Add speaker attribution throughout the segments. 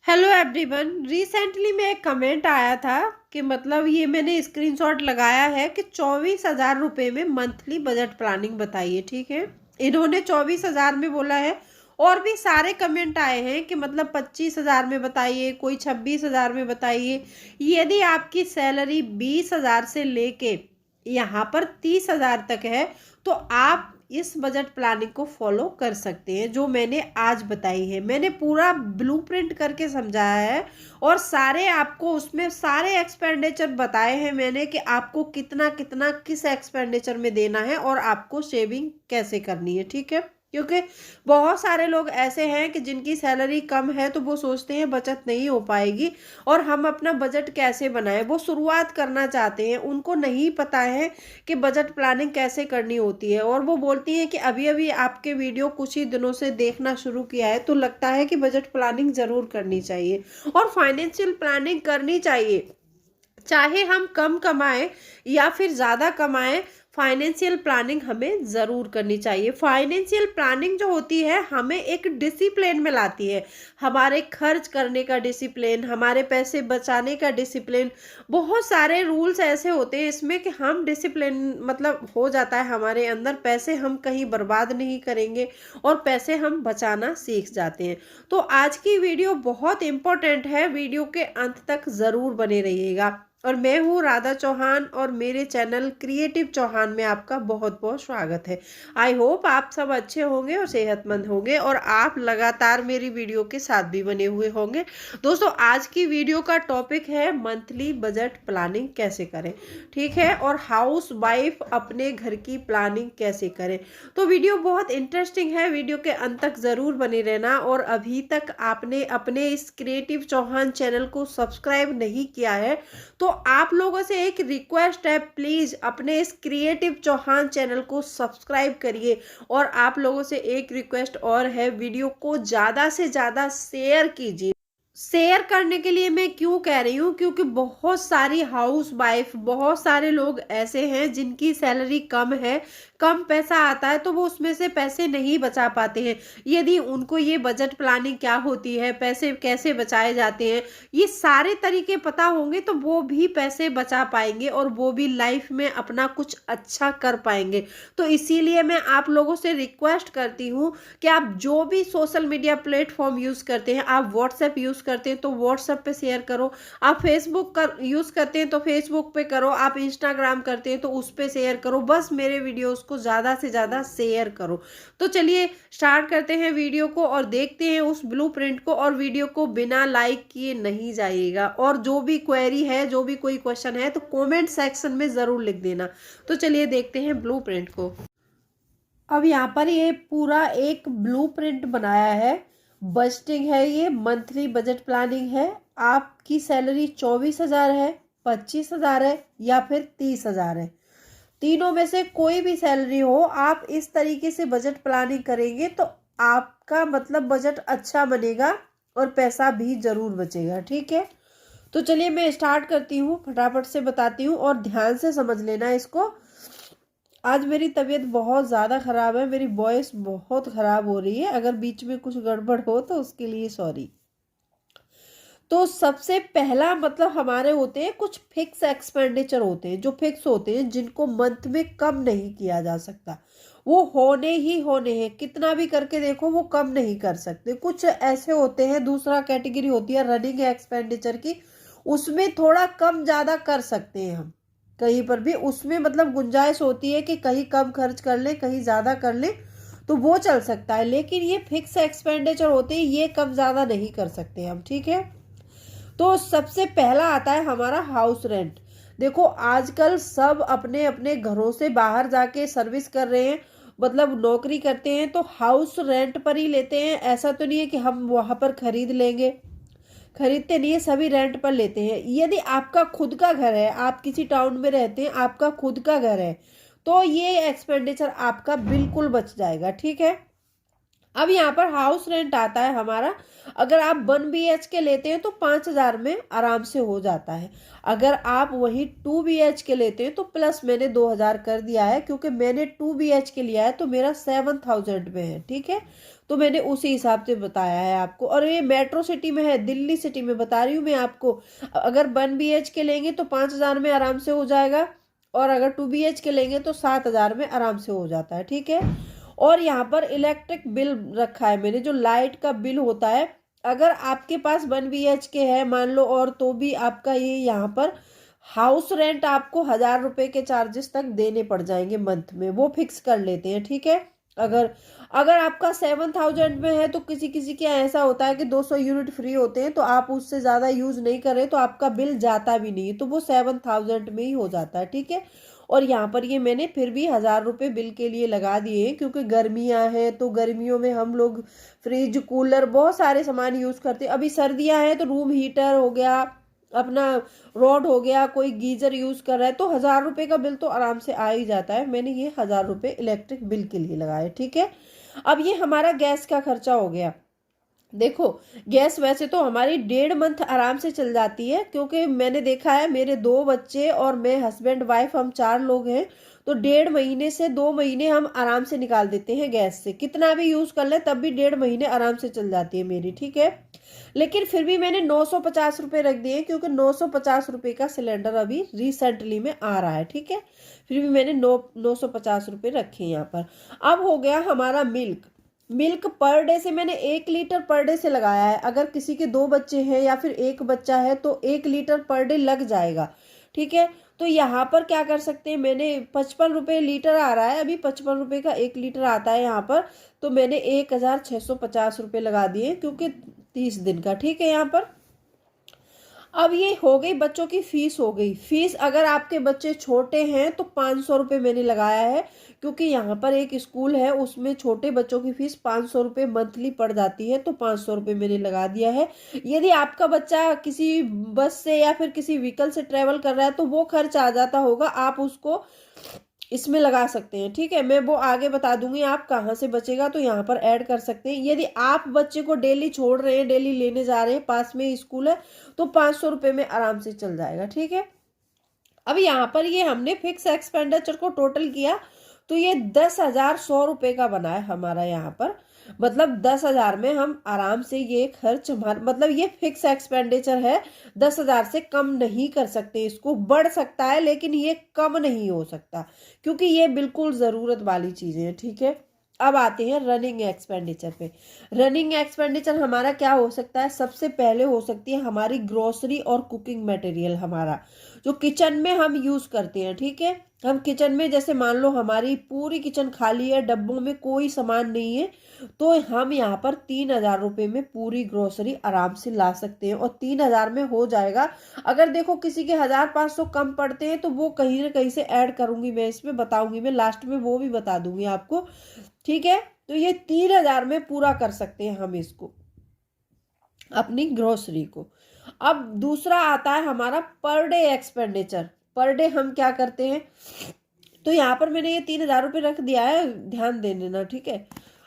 Speaker 1: Hello everyone. Recently में एक comment आया था कि मतलब ये मैंने स्क्रीनशॉट लगाया है कि 24,000 रुपये में मंथली बजट प्लानिंग बताइए। ठीक है, इन्होंने 24,000 में बोला है। और भी सारे कमेंट आए हैं कि मतलब 25,000 में बताइए, कोई 26,000 में बताइए। यदि आपकी सैलरी 20,000 से लेके यहाँ पर 30,000 तक है तो आप इस बजट प्लानिंग को फॉलो कर सकते हैं जो मैंने आज बताई है। मैंने पूरा ब्लूप्रिंट करके समझाया है और सारे आपको उसमें सारे एक्सपेंडिचर बताए हैं मैंने कि आपको कितना कितना किस एक्सपेंडिचर में देना है और आपको सेविंग कैसे करनी है। ठीक है, क्योंकि बहुत सारे लोग ऐसे हैं कि जिनकी सैलरी कम है तो वो सोचते हैं बचत नहीं हो पाएगी और हम अपना बजट कैसे बनाएं। वो शुरुआत करना चाहते हैं, उनको नहीं पता है कि बजट प्लानिंग कैसे करनी होती है और वो बोलती हैं कि अभी अभी आपके वीडियो कुछ ही दिनों से देखना शुरू किया है तो लगता है कि बजट प्लानिंग ज़रूर करनी चाहिए और फाइनेंशियल प्लानिंग करनी चाहिए। चाहे हम कम कमाएं या फिर ज़्यादा कमाएं, फाइनेंशियल प्लानिंग हमें ज़रूर करनी चाहिए। फाइनेंशियल प्लानिंग जो होती है हमें एक डिसिप्लिन में लाती है, हमारे खर्च करने का डिसिप्लिन, हमारे पैसे बचाने का डिसिप्लिन। बहुत सारे रूल्स ऐसे होते हैं इसमें कि हम डिसिप्लिन मतलब हो जाता है हमारे अंदर, पैसे हम कहीं बर्बाद नहीं करेंगे और पैसे हम बचाना सीख जाते हैं। तो आज की वीडियो बहुत इम्पोर्टेंट है, वीडियो के अंत तक ज़रूर बने रहिएगा। और मैं हूँ राधा चौहान और मेरे चैनल क्रिएटिव चौहान में आपका बहुत बहुत स्वागत है। आई होप आप सब अच्छे होंगे और सेहतमंद होंगे और आप लगातार मेरी वीडियो के साथ भी बने हुए होंगे। दोस्तों, आज की वीडियो का टॉपिक है मंथली बजट प्लानिंग कैसे करें। ठीक है, और हाउस वाइफ अपने घर की प्लानिंग कैसे करें। तो वीडियो बहुत इंटरेस्टिंग है, वीडियो के अंत तक ज़रूर बने रहना। और अभी तक आपने अपने इस क्रिएटिव चौहान चैनल को सब्सक्राइब नहीं किया है तो आप लोगों से एक रिक्वेस्ट है, प्लीज अपने इस क्रिएटिव चौहान चैनल को सब्सक्राइब करिए। और आप लोगों से एक रिक्वेस्ट और है, वीडियो को ज़्यादा से ज़्यादा शेयर कीजिए। शेयर करने के लिए मैं क्यों कह रही हूँ, क्योंकि बहुत सारी हाउस वाइफ, बहुत सारे लोग ऐसे हैं जिनकी सैलरी कम है, कम पैसा आता है तो वो उसमें से पैसे नहीं बचा पाते हैं। यदि उनको ये बजट प्लानिंग क्या होती है, पैसे कैसे बचाए जाते हैं, ये सारे तरीके पता होंगे तो वो भी पैसे बचा पाएंगे और वो भी लाइफ में अपना कुछ अच्छा कर पाएंगे। तो इसीलिए मैं आप लोगों से रिक्वेस्ट करती हूँ कि आप जो भी सोशल मीडिया प्लेटफॉर्म यूज़ करते हैं, आप व्हाट्सएप यूज़ करते हैं तो व्हाट्सएप पे शेयर करो, आप फेसबुक कर यूज़ करते हैं तो फेसबुक पे करो, आप इंस्टाग्राम करते हैं तो उस पे शेयर करो। बस मेरे वीडियोस को ज़्यादा से ज़्यादा शेयर करो। तो चलिए स्टार्ट करते हैं वीडियो को और देखते हैं उस ब्लूप्रिंट को। और वीडियो को बिना लाइक किए नहीं जाइएगा और जो भी क्वेरी है, जो भी कोई क्वेश्चन है तो कमेंट सेक्शन में ज़रूर लिख देना। तो चलिए देखते हैं ब्लूप्रिंट को। अब यहाँ पर ये पूरा एक ब्लूप्रिंट बनाया है, बजटिंग है, ये मंथली बजट प्लानिंग है। आपकी सैलरी 24,000 है, 25,000 है या फिर 30,000 है, तीनों में से कोई भी सैलरी हो, आप इस तरीके से बजट प्लानिंग करेंगे तो आपका मतलब बजट अच्छा बनेगा और पैसा भी जरूर बचेगा। ठीक है, तो चलिए मैं स्टार्ट करती हूँ, फटाफट से बताती हूँ और ध्यान से समझ लेना इसको। आज मेरी तबीयत बहुत ज़्यादा ख़राब है, मेरी वॉइस बहुत ख़राब हो रही है, अगर बीच में कुछ गड़बड़ हो तो उसके लिए सॉरी। तो सबसे पहला मतलब हमारे होते हैं कुछ फिक्स एक्सपेंडिचर होते हैं जो फिक्स होते हैं, जिनको मंथ में कम नहीं किया जा सकता। वो होने ही होने हैं, कितना भी करके देखो वो कम नहीं कर सकते। कुछ ऐसे होते हैं, दूसरा कैटेगरी होती है रनिंग एक्सपेंडिचर की, उसमें थोड़ा कम ज़्यादा कर सकते हैं हम कहीं पर भी, उसमें मतलब गुंजाइश होती है कि कहीं कम खर्च कर लें कहीं ज़्यादा कर लें तो वो चल सकता है। लेकिन ये फिक्स एक्सपेंडिचर होते हैं, ये कम ज़्यादा नहीं कर सकते हम। ठीक है, तो सबसे पहला आता है हमारा हाउस रेंट। देखो आजकल सब अपने अपने घरों से बाहर जाके सर्विस कर रहे हैं, मतलब नौकरी करते हैं तो हाउस रेंट पर ही लेते हैं। ऐसा तो नहीं है कि हम वहां पर खरीद लेंगे, खरीदते नहीं है, सभी रेंट पर लेते हैं। यदि आपका खुद का घर है, आप किसी टाउन में रहते हैं, आपका खुद का घर है तो ये एक्सपेंडिचर आपका बिल्कुल बच जाएगा। ठीक है, अब यहाँ पर हाउस रेंट आता है हमारा। अगर आप 1 BHK लेते हैं तो 5,000 में आराम से हो जाता है। अगर आप वही 2 BHK लेते हैं तो प्लस मैंने 2,000 कर दिया है, क्योंकि मैंने 2 BHK लिया है तो मेरा 7,000 में है। ठीक है, तो मैंने उसी हिसाब से बताया है आपको। और ये मेट्रो सिटी में है, दिल्ली सिटी में बता रही हूँ मैं आपको। अगर 1 BHK लेंगे तो 5,000 में आराम से हो जाएगा, और अगर 2 BHK लेंगे तो 7,000 में आराम से हो जाता है, ठीक है। और यहाँ पर इलेक्ट्रिक बिल रखा है मैंने, जो लाइट का बिल होता है, अगर आपके पास 1 BHK है मान लो, और तो भी आपका ये यहाँ पर हाउस रेंट आपको 1,000 रुपए के चार्जेस तक देने पड़ जाएंगे मंथ में, वो फिक्स कर लेते हैं, ठीक है। अगर अगर आपका 7,000 में है तो किसी किसी के ऐसा होता है कि 200 यूनिट फ्री होते हैं, तो आप उससे ज़्यादा यूज़ नहीं करें तो आपका बिल जाता भी नहीं है, तो वो 7,000 में ही हो जाता है, ठीक है। और यहाँ पर ये मैंने फिर भी 1,000 रुपये बिल के लिए लगा दिए हैं, क्योंकि गर्मियाँ हैं तो गर्मियों में हम लोग फ्रिज कूलर बहुत सारे सामान यूज़ करते हैं। अभी सर्दियाँ हैं तो रूम हीटर हो गया, अपना रॉड हो गया, कोई गीजर यूज़ कर रहा है, तो 1,000 रुपये का बिल तो आराम से आ ही जाता है। मैंने ये 1,000 रुपये इलेक्ट्रिक बिल के लिए लगाए, ठीक है। अब ये हमारा गैस का खर्चा हो गया। देखो, गैस वैसे तो हमारी 1.5 मंथ आराम से चल जाती है, क्योंकि मैंने देखा है मेरे 2 बच्चे और मैं हस्बैंड वाइफ हम 4 लोग हैं, तो 1.5 महीने से 2 महीने हम आराम से निकाल देते हैं गैस से। कितना भी यूज कर ले तब भी 1.5 महीने आराम से चल जाती है मेरी, ठीक है। लेकिन फिर भी मैंने 950 रुपये रख दिए, क्योंकि 950 रुपये का सिलेंडर अभी रिसेंटली में आ रहा है, ठीक है। फिर भी मैंने 950 रुपये रखे यहाँ पर। अब हो गया हमारा मिल्क। मिल्क पर डे से मैंने 1 लीटर पर डे से लगाया है। अगर किसी के 2 बच्चे हैं या फिर एक बच्चा है तो 1 लीटर पर डे लग जाएगा, ठीक है। तो यहाँ पर क्या कर सकते हैं, मैंने 55 रुपये लीटर आ रहा है अभी, 55 रुपये का 1 लीटर आता है यहाँ पर, तो मैंने 1,650 रुपये लगा दिए, क्योंकि 30 दिन का, ठीक है यहाँ पर। अब ये हो गई बच्चों की फीस, हो गई फीस। अगर आपके बच्चे छोटे हैं तो 500 रुपये मैंने लगाया है, क्योंकि यहाँ पर एक स्कूल है उसमें छोटे बच्चों की फीस 500 रुपये मंथली पड़ जाती है, तो 500 रुपये मैंने लगा दिया है। यदि आपका बच्चा किसी बस से या फिर किसी व्हीकल से ट्रेवल कर रहा है तो वो खर्च आ जाता होगा, आप उसको इसमें लगा सकते हैं, ठीक है। मैं वो आगे बता दूंगी आप कहाँ से बचेगा, तो यहाँ पर ऐड कर सकते हैं। यदि आप बच्चे को डेली छोड़ रहे हैं, डेली लेने जा रहे हैं, पास में स्कूल है, तो 500 रुपये में आराम से चल जाएगा, ठीक है। अब यहाँ पर ये हमने फिक्स एक्सपेंडिचर को टोटल किया, तो ये 10,100 रुपये का बना है हमारा यहाँ पर। मतलब 10,000 में हम आराम से ये खर्च, मतलब ये फिक्स एक्सपेंडिचर है, 10,000 से कम नहीं कर सकते। इसको बढ़ सकता है लेकिन ये कम नहीं हो सकता, क्योंकि ये बिल्कुल ज़रूरत वाली चीज़ें हैं, ठीक है। अब आते हैं रनिंग एक्सपेंडिचर पे। रनिंग एक्सपेंडिचर हमारा क्या हो सकता है, सबसे पहले हो सकती है हमारी ग्रोसरी और कुकिंग मटेरियल, हमारा जो किचन में हम यूज़ करते हैं, ठीक है। हम किचन में, जैसे मान लो हमारी पूरी किचन खाली है, डब्बों में कोई सामान नहीं है, तो हम यहाँ पर 3,000 रुपये में पूरी ग्रोसरी आराम से ला सकते हैं, और 3,000 में हो जाएगा। अगर देखो किसी के 1,500 कम पड़ते हैं तो वो कहीं ना कहीं से ऐड करूंगी मैं, इसमें बताऊंगी मैं लास्ट में, वो भी बता दूंगी आपको, ठीक है। तो ये 3,000 में पूरा कर सकते हैं हम इसको, अपनी ग्रोसरी को। अब दूसरा आता है हमारा per day expenditure. Per day हम क्या करते हैं, तो यहाँ पर मैंने ये 3,000 रुपये रख दिया है, ध्यान दे लेना, ठीक है।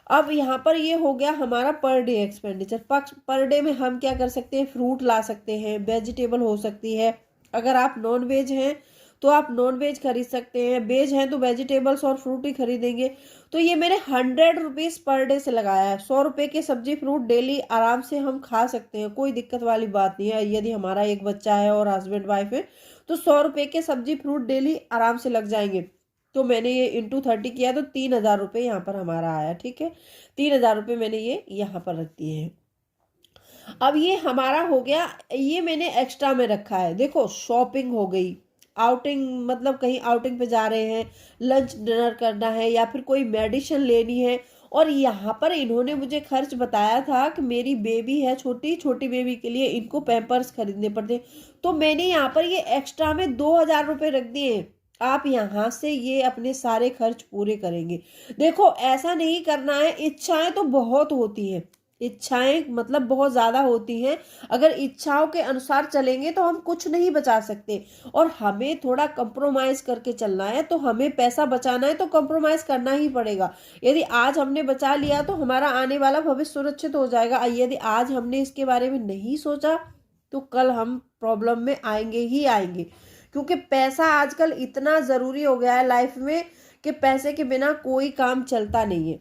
Speaker 1: अब यहाँ पर ये हो गया हमारा per day expenditure. Per day में हम क्या कर सकते हैं, फ्रूट ला सकते हैं, वेजिटेबल हो सकती है। अगर आप नॉन वेज हैं तो आप नॉन वेज खरीद सकते हैं, वेज हैं तो वेजिटेबल्स और फ्रूट ही खरीदेंगे। तो ये मैंने 100 रुपीज़ पर डे से लगाया है। 100 रुपये के सब्जी फ्रूट डेली आराम से हम खा सकते हैं, कोई दिक्कत वाली बात नहीं है। यदि हमारा एक बच्चा है और हस्बैंड वाइफ है तो 100 रुपये के सब्जी फ्रूट डेली आराम से लग जाएंगे। तो मैंने ये इंटू 30 किया तो 3,000 रुपये यहाँ पर हमारा आया, ठीक है। 3,000 रुपये मैंने ये यहाँ पर रख दिए हैं। अब ये हमारा हो गया, ये मैंने एक्स्ट्रा में रखा है। देखो, शॉपिंग हो गई, आउटिंग, मतलब कहीं आउटिंग पे जा रहे हैं, लंच डिनर करना है या फिर कोई मेडिसिन लेनी है। और यहाँ पर इन्होंने मुझे खर्च बताया था कि मेरी बेबी है, छोटी छोटी बेबी के लिए इनको पैम्पर्स खरीदने पड़ते हैं, तो मैंने यहाँ पर ये एक्स्ट्रा में 2,000 रुपये रख दिए। आप यहाँ से ये अपने सारे खर्च पूरे करेंगे। देखो, ऐसा नहीं करना है, इच्छाएं तो बहुत होती हैं, इच्छाएं मतलब बहुत ज़्यादा होती हैं। अगर इच्छाओं के अनुसार चलेंगे तो हम कुछ नहीं बचा सकते, और हमें थोड़ा कंप्रोमाइज़ करके चलना है। तो हमें पैसा बचाना है तो कंप्रोमाइज़ करना ही पड़ेगा। यदि आज हमने बचा लिया तो हमारा आने वाला भविष्य सुरक्षित हो जाएगा। यदि आज हमने इसके बारे में नहीं सोचा तो कल हम प्रॉब्लम में आएंगे ही आएंगे, क्योंकि पैसा आजकल इतना ज़रूरी हो गया है लाइफ में कि पैसे के बिना कोई काम चलता नहीं है।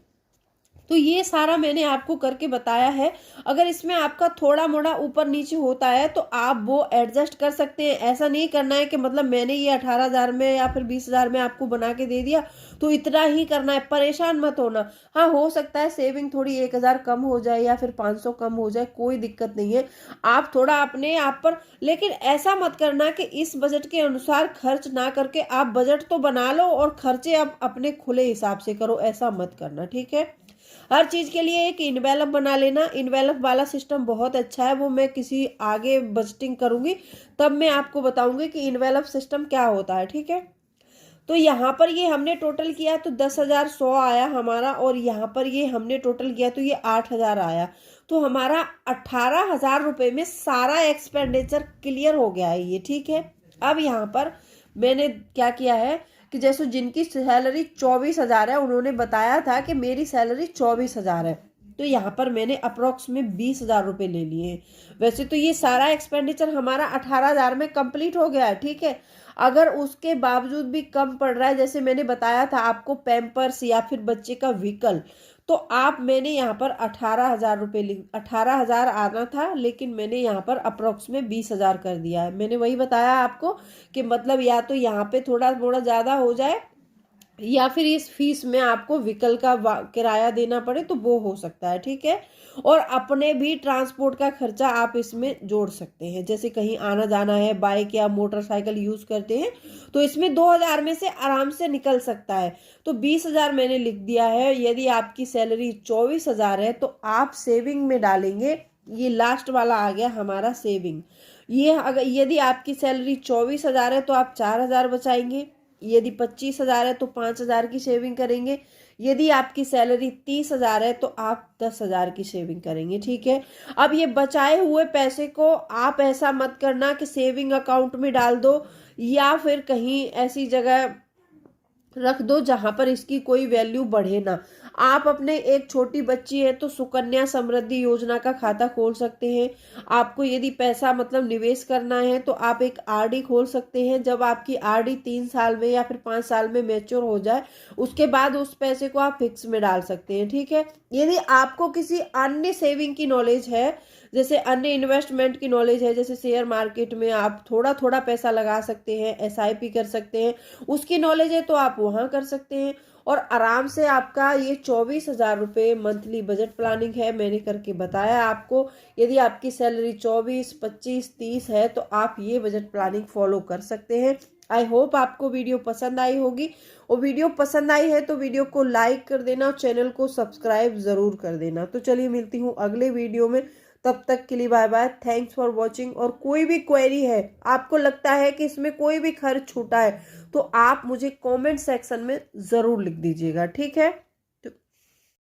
Speaker 1: तो ये सारा मैंने आपको करके बताया है। अगर इसमें आपका थोड़ा मोड़ा ऊपर नीचे होता है तो आप वो एडजस्ट कर सकते हैं। ऐसा नहीं करना है कि मतलब मैंने ये 18,000 में या फिर 20,000 में आपको बना के दे दिया तो इतना ही करना है, परेशान मत होना। हाँ, हो सकता है सेविंग थोड़ी 1,000 कम हो जाए या फिर 500 कम हो जाए, कोई दिक्कत नहीं है। आप थोड़ा अपने आप पर, लेकिन ऐसा मत करना कि इस बजट के अनुसार खर्च ना करके आप बजट तो बना लो और खर्चे आप अपने खुले हिसाब से करो, ऐसा मत करना, ठीक है। हर चीज के लिए एक इन्वेलप बना लेना। इन्वेलप वाला सिस्टम बहुत अच्छा है, वो मैं किसी आगे बजटिंग करूंगी तब मैं आपको बताऊंगी कि इन्वेलप सिस्टम क्या होता है, ठीक है। तो यहाँ पर ये हमने टोटल किया तो 10,100 आया हमारा, और यहाँ पर ये हमने टोटल किया तो ये 8,000 आया। तो हमारा 18,000 रुपये में सारा एक्सपेंडिचर क्लियर हो गया है ये, ठीक है। अब यहाँ पर मैंने क्या किया है कि जैसे जिनकी सैलरी 24,000 है उन्होंने बताया था कि मेरी सैलरी 24,000 है, तो यहाँ पर मैंने अप्रोक्स में 20,000 रुपये ले लिए हैं। वैसे तो ये सारा एक्सपेंडिचर हमारा 18,000 में कंप्लीट हो गया है, ठीक है। अगर उसके बावजूद भी कम पड़ रहा है, जैसे मैंने बताया था आपको पैम्पर्स या फिर बच्चे का व्हीकल, तो आप मैंने यहाँ पर 18,000 रुपये 18,000 आना था, लेकिन मैंने यहाँ पर अप्रोक्स में 20,000 कर दिया है। मैंने वही बताया आपको कि मतलब या तो यहाँ पे थोड़ा थोड़ा ज़्यादा हो जाए या फिर इस फीस में आपको व्हीकल का किराया देना पड़े तो वो हो सकता है, ठीक है। और अपने भी ट्रांसपोर्ट का खर्चा आप इसमें जोड़ सकते हैं, जैसे कहीं आना जाना है, बाइक या मोटरसाइकिल यूज करते हैं तो इसमें 2,000 में से आराम से निकल सकता है। तो 20,000 मैंने लिख दिया है। यदि आपकी सैलरी 24,000 है तो आप सेविंग में डालेंगे, ये लास्ट वाला आ गया हमारा सेविंग। ये अगर यदि आपकी सैलरी 24,000 है तो आप 4,000 बचाएंगे। यदि 25,000 है तो 5,000 की सेविंग करेंगे। यदि आपकी सैलरी 30,000 है तो आप 10,000 की सेविंग करेंगे, ठीक है। अब ये बचाए हुए पैसे को आप ऐसा मत करना कि सेविंग अकाउंट में डाल दो या फिर कहीं ऐसी जगह रख दो जहां पर इसकी कोई वैल्यू बढ़े ना। आप अपने, एक छोटी बच्ची है तो सुकन्या समृद्धि योजना का खाता खोल सकते हैं। आपको यदि पैसा मतलब निवेश करना है तो आप एक आरडी खोल सकते हैं। जब आपकी आरडी 3 साल में या फिर 5 साल में मैच्योर हो जाए उसके बाद उस पैसे को आप फिक्स में डाल सकते हैं, ठीक है। यदि आपको किसी अन्य सेविंग की नॉलेज है, जैसे अन्य इन्वेस्टमेंट की नॉलेज है, जैसे शेयर मार्केट में आप थोड़ा थोड़ा पैसा लगा सकते हैं, एसआईपी कर सकते हैं, उसकी नॉलेज है तो आप वहां कर सकते हैं और आराम से आपका ये 24,000 रुपये मंथली बजट प्लानिंग है, मैंने करके बताया आपको। यदि आपकी सैलरी 24, 25, 30 है तो आप ये बजट प्लानिंग फॉलो कर सकते हैं। आई होप आपको वीडियो पसंद आई होगी, और वीडियो पसंद आई है तो वीडियो को लाइक कर देना और चैनल को सब्सक्राइब जरूर कर देना। तो चलिए मिलती हूँ अगले वीडियो में, तब तक के लिए bye bye, thanks for watching. और कोई भी क्वेरी है, आपको लगता है कि इसमें कोई भी खर्च छूटा है तो आप मुझे कमेंट सेक्शन में ज़रूर लिख दीजिएगा, ठीक है।